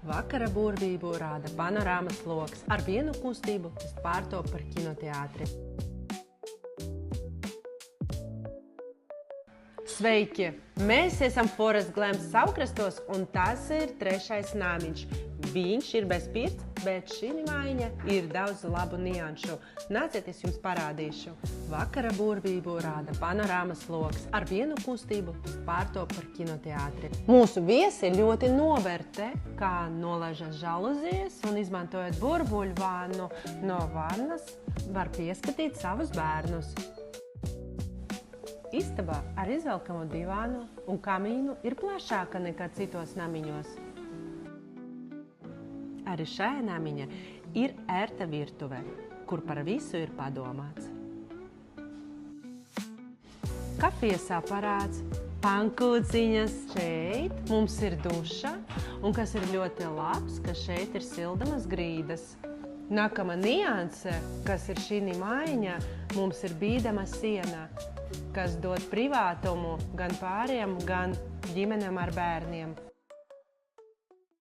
Vakara burvību rāda panorāmas loks. Ar vienu kustību tas pārtop par kinoteātri. Sveiki! Mēs esam Forest Glams Saukrastos, un tas ir trešais namiņš. Viņš ir bez pirts, bet šī maiņa ir daudz labu nianšu. Nāciet, es jums parādīšu. Vakara burvību rāda panorāmas loks. Ar vienu kustību tas pārtop par kinoteātri. Mūsu viesi ļoti novērtē, kā nolaižas žaluzijas un izmantojot burbuļu vannu no vannas var pieskatīt savus bērnus. Istaba ar izvelkamu divānu un kamīnu ir plašāka nekā citos namiņos. Arī šajā namiņa ir ērta virtuve, kur par visu ir padomāts. Kafijas aparāts, pankūciņas. Šeit mums ir duša, un kas ir ļoti labs, ka šeit ir sildamas grīdas. Nākamā nianse, kas ir šī maiņa, mums ir bīdama siena, kas dod privātumu gan pāriem, gan ģimenēm ar bērniem.